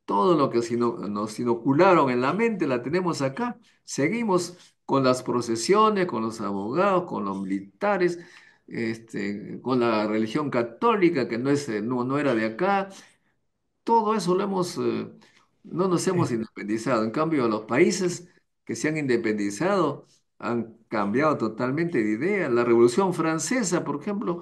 Todo lo que nos inocularon en la mente la tenemos acá. Seguimos con las procesiones, con los abogados, con los militares, con la religión católica que no era de acá. Todo eso no nos hemos sí. independizado. En cambio, los países que se han independizado han cambiado totalmente de idea. La Revolución Francesa, por ejemplo,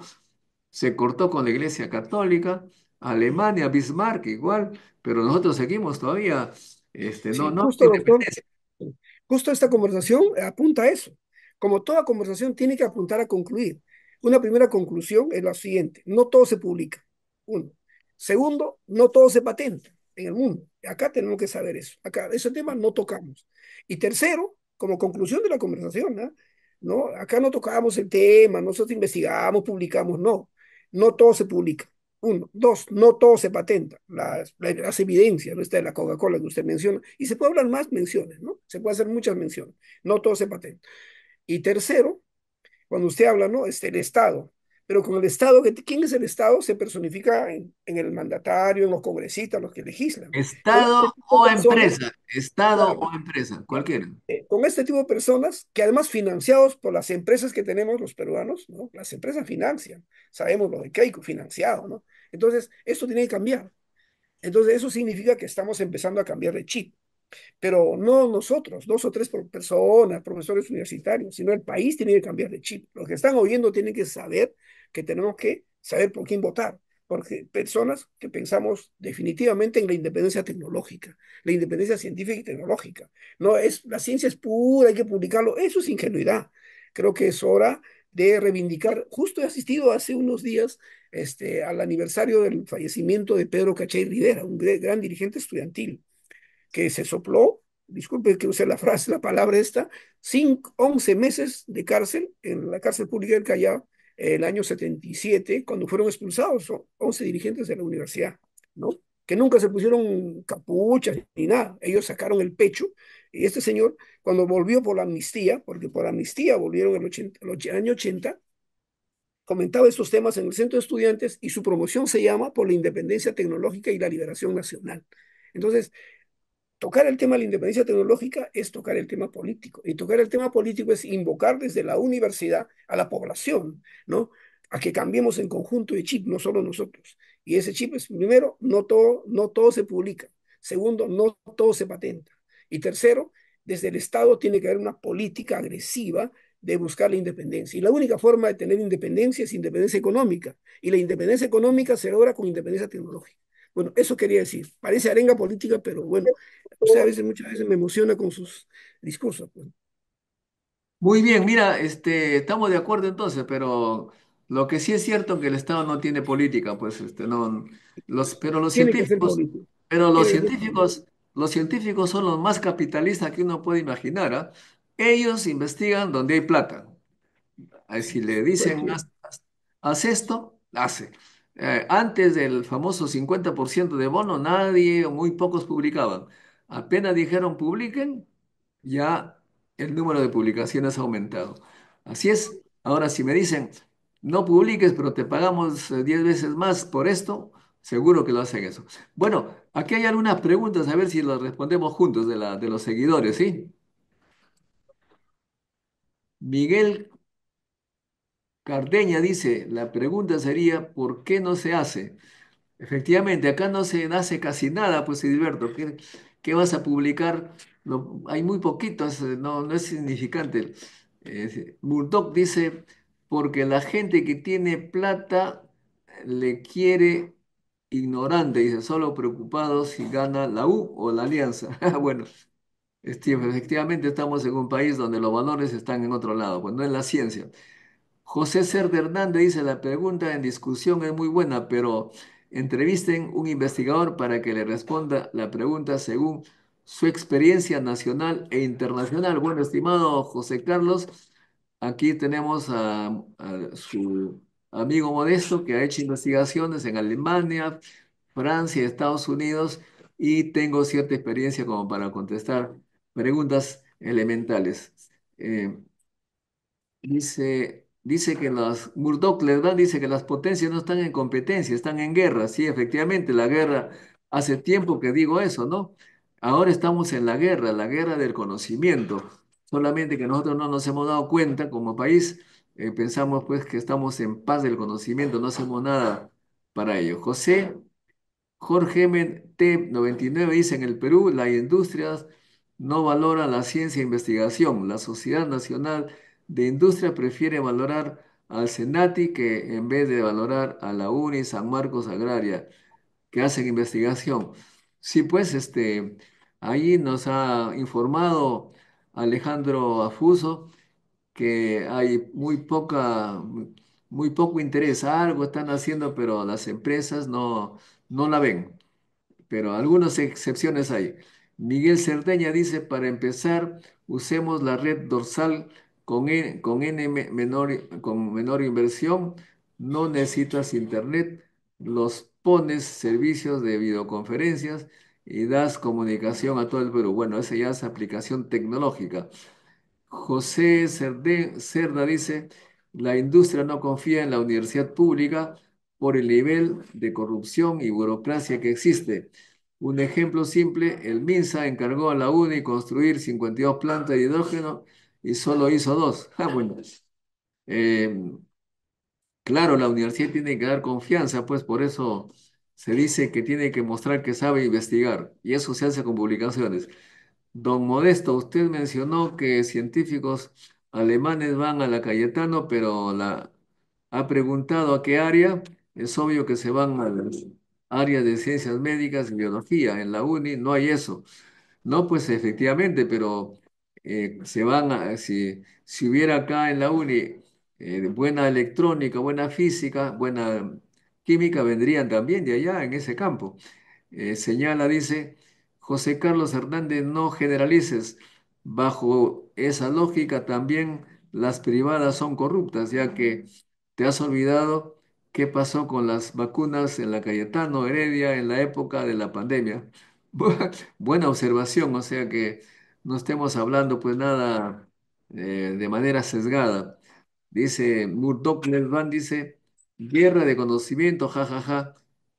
se cortó con la Iglesia Católica, Alemania, Bismarck igual, pero nosotros seguimos todavía, Sí, no justo, hay doctor. independencia. Justo esta conversación apunta a eso. Como toda conversación tiene que apuntar a concluir. Una primera conclusión es la siguiente: no todo se publica. Uno. Segundo, no todo se patenta en el mundo. Acá tenemos que saber eso. Acá ese tema no tocamos. Y tercero, como conclusión de la conversación, ¿no? ¿No? Acá no tocamos el tema, nosotros investigamos, publicamos, no. No todo se publica. Uno. Dos, no todo se patenta. Las evidencias, ¿no? Está de la Coca-Cola que usted menciona. Y se puede hablar más menciones, ¿no? Se puede hacer muchas menciones. No todo se patenta. Y tercero, cuando usted habla, ¿no? El Estado. Pero con el Estado, ¿quién es el Estado? Se personifica en el mandatario, en los congresistas, los que legislan. Con Estado este tipo o de personas, empresa, Estado claro, o empresa, claro. cualquiera. Con este tipo de personas, que además financiados por las empresas que tenemos los peruanos, ¿no? Las empresas financian. Sabemos lo de Keiko, financiado, ¿no? Entonces, esto tiene que cambiar. Entonces, eso significa que estamos empezando a cambiar de chip, pero no nosotros, dos o tres personas, profesores universitarios, sino el país tiene que cambiar de chip. Los que están oyendo tienen que saber que tenemos que saber por quién votar, porque personas que pensamos definitivamente en la independencia tecnológica, la independencia científica y tecnológica. No es, la ciencia es pura, hay que publicarlo, eso es ingenuidad. Creo que es hora de reivindicar. Justo he asistido hace unos días al aniversario del fallecimiento de Pedro Cachay Rivera, un gran dirigente estudiantil que se sopló, disculpe que use la frase, la palabra esta, 11 meses de cárcel en la cárcel pública del Callao el año 77, cuando fueron expulsados 11 dirigentes de la universidad, ¿no? Que nunca se pusieron capuchas ni nada, ellos sacaron el pecho, y este señor, cuando volvió por la amnistía, porque por amnistía volvieron el año 80, comentaba estos temas en el centro de estudiantes y su promoción se llama Por la Independencia Tecnológica y la Liberación Nacional. Entonces, tocar el tema de la independencia tecnológica es tocar el tema político. Y tocar el tema político es invocar desde la universidad a la población, ¿no? A que cambiemos en conjunto de chip, no solo nosotros. Y ese chip es, primero, no todo se publica. Segundo, no todo se patenta. Y tercero, desde el Estado tiene que haber una política agresiva de buscar la independencia. Y la única forma de tener independencia es independencia económica. Y la independencia económica se logra con independencia tecnológica. Bueno, eso quería decir. Parece arenga política, pero bueno, usted a veces, muchas veces me emociona con sus discursos, pues. Muy bien, mira, estamos de acuerdo entonces, pero lo que sí es cierto que el Estado no tiene política, pues no, pero Tiene que ser político. Tiene que ser político. los científicos son los más capitalistas que uno puede imaginar, ¿ah? Ellos investigan donde hay plata. Si le dicen, Cualquiera. haz esto, hace. Antes del famoso 50% de bono, nadie o muy pocos publicaban. Apenas dijeron publiquen, ya el número de publicaciones ha aumentado. Así es. Ahora, si me dicen, no publiques, pero te pagamos 10 veces más por esto, seguro que lo hacen eso. Bueno, aquí hay algunas preguntas, a ver si las respondemos juntos de los seguidores, ¿sí? Miguel Cardeña dice, la pregunta sería, ¿por qué no se hace? Efectivamente, acá no se hace casi nada, pues Edilberto, ¿qué vas a publicar? Hay muy poquitos, no es significante. Murdoch dice, porque la gente que tiene plata le quiere ignorante, dice, solo preocupado si gana la U o la Alianza. Bueno, efectivamente estamos en un país donde los valores están en otro lado, pues no en la ciencia. José Cerda Hernández dice, la pregunta en discusión es muy buena, pero entrevisten un investigador para que le responda la pregunta según su experiencia nacional e internacional. Bueno, estimado José Carlos, aquí tenemos a su amigo Modesto que ha hecho investigaciones en Alemania, Francia, Estados Unidos y tengo cierta experiencia como para contestar preguntas elementales. Eh, dice que Murdoch Lerman dice que las potencias no están en competencia, están en guerra. Sí, efectivamente, la guerra, hace tiempo que digo eso, ¿no? Ahora estamos en la guerra del conocimiento. Solamente que nosotros no nos hemos dado cuenta como país, pensamos pues que estamos en paz del conocimiento, no hacemos nada para ello. Jorge M. T. 99 dice, en el Perú la industria no valora la ciencia e investigación. La Sociedad Nacional de Industria prefiere valorar al Senati que en vez de valorar a la UNI San Marcos Agraria, que hacen investigación. Sí, pues ahí nos ha informado Alejandro Afuso que hay muy poco interés. Algo están haciendo, pero las empresas no la ven, pero algunas excepciones hay. Miguel Cerdeña dice, para empezar, usemos la red dorsal con con menor inversión, no necesitas internet, los pones servicios de videoconferencias y das comunicación a todo el Perú. Bueno, esa ya es aplicación tecnológica. Cerda dice, la industria no confía en la universidad pública por el nivel de corrupción y burocracia que existe. Un ejemplo simple, el MINSA encargó a la UNI construir 52 plantas de hidrógeno y solo hizo dos. Bueno, eh, claro, la universidad tiene que dar confianza, pues por eso se dice que tiene que mostrar que sabe investigar y eso se hace con publicaciones. Don Modesto, usted mencionó que científicos alemanes van a la Cayetano, pero ha preguntado a qué área. Es obvio que se van al área de ciencias médicas y biología. En la UNI no hay eso. No, pues efectivamente, pero si hubiera acá en la UNI buena electrónica, buena física, buena química, vendrían también de allá en ese campo. Señala, dice, José Carlos Hernández, no generalices. Bajo esa lógica también las privadas son corruptas, ya que te has olvidado qué pasó con las vacunas en la Cayetano Heredia en la época de la pandemia. Buena observación, o sea que no estemos hablando pues nada de manera sesgada. Dice Murdoch Nelvan, dice, guerra de conocimiento, jajaja,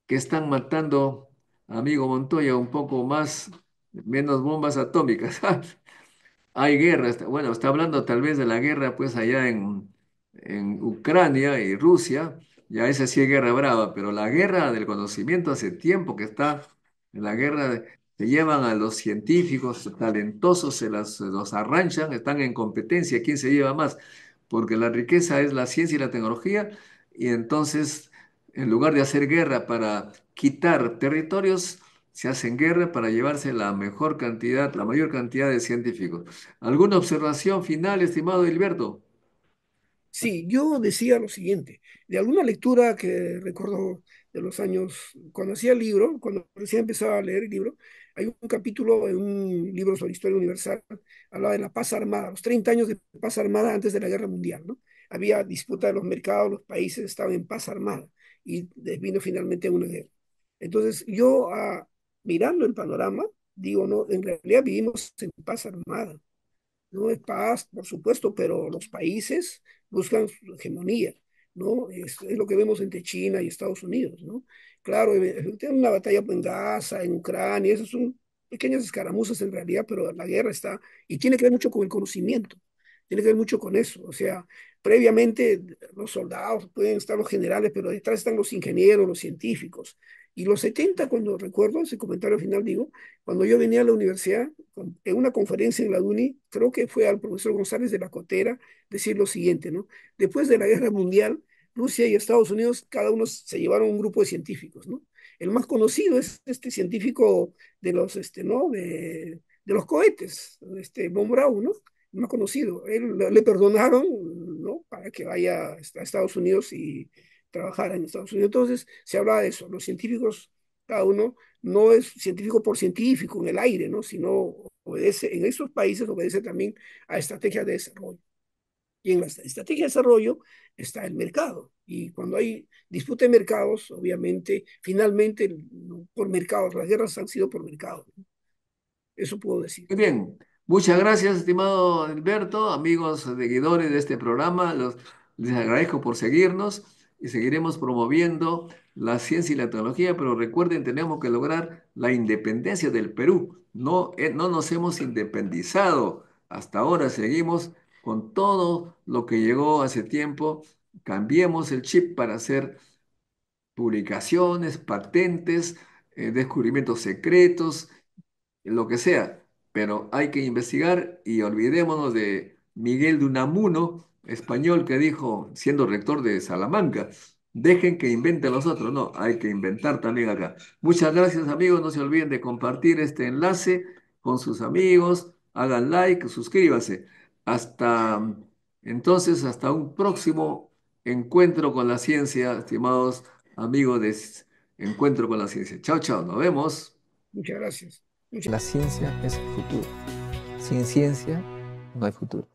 que están matando, amigo Montoya, un poco más, menos bombas atómicas. Hay guerra, bueno, está hablando tal vez de la guerra pues allá en Ucrania y Rusia, ya esa sí es guerra brava, pero la guerra del conocimiento hace tiempo que está, en la guerra se llevan a los científicos talentosos, los arranchan, están en competencia, ¿quién se lleva más? Porque la riqueza es la ciencia y la tecnología, y entonces, en lugar de hacer guerra para quitar territorios, se hacen guerra para llevarse la mejor cantidad, la mayor cantidad de científicos. ¿Alguna observación final, estimado Hilberto? Sí, yo decía lo siguiente, de alguna lectura que recuerdo de los años, cuando hacía el libro, cuando recién empezaba a leer el libro, hay un capítulo en un libro sobre historia universal, hablaba de la paz armada, los 30 años de paz armada antes de la guerra mundial, ¿no? Había disputa de los mercados, los países estaban en paz armada y vino finalmente una guerra. Entonces, yo mirando el panorama, digo, no, en realidad vivimos en paz armada. No es paz, por supuesto, pero los países buscan su hegemonía, ¿no? Es lo que vemos entre China y Estados Unidos, ¿no? Claro, tienen una batalla en Gaza, en Ucrania, esas son pequeñas escaramuzas en realidad, pero la guerra está, y tiene que ver mucho con el conocimiento, tiene que ver mucho con eso, o sea, previamente los soldados, pueden estar los generales, pero detrás están los ingenieros, los científicos. Y los 70 cuando recuerdo ese comentario final, digo, cuando yo venía a la universidad, en una conferencia en la UNI, creo que fue al profesor González de la Cotera, decir lo siguiente, ¿no? Después de la Guerra Mundial, Rusia y Estados Unidos, cada uno se llevaron un grupo de científicos, ¿no? El más conocido es este científico de los, ¿no? De los cohetes, von Braun, ¿no? El más conocido. Él le perdonaron, ¿no? Para que vaya a Estados Unidos y trabajara en Estados Unidos. Entonces, se hablaba de eso. Los científicos, cada uno no es científico por científico en el aire, ¿no? Sino obedece, en esos países obedece también a estrategias de desarrollo. Y en la estrategia de desarrollo está el mercado. Y cuando hay disputa de mercados, obviamente, finalmente, ¿no? Por mercados, las guerras han sido por mercados, ¿no? Eso puedo decir. Muy bien, muchas gracias, estimado Alberto, amigos seguidores de este programa. Les agradezco por seguirnos y seguiremos promoviendo la ciencia y la tecnología, pero recuerden, tenemos que lograr la independencia del Perú. No, no nos hemos independizado. Hasta ahora seguimos con todo lo que llegó hace tiempo. Cambiemos el chip para hacer publicaciones, patentes, descubrimientos secretos, lo que sea, pero hay que investigar y olvidémonos de Miguel de Unamuno, español, que dijo, siendo rector de Salamanca, dejen que inventen los otros, no, hay que inventar también acá. Muchas gracias amigos, no se olviden de compartir este enlace con sus amigos, hagan like, suscríbanse. Hasta entonces, hasta un próximo encuentro con la ciencia, estimados amigos de Encuentro con la Ciencia. Chao, chao, nos vemos. Muchas gracias. Muchas La ciencia es el futuro. Sin ciencia no hay futuro.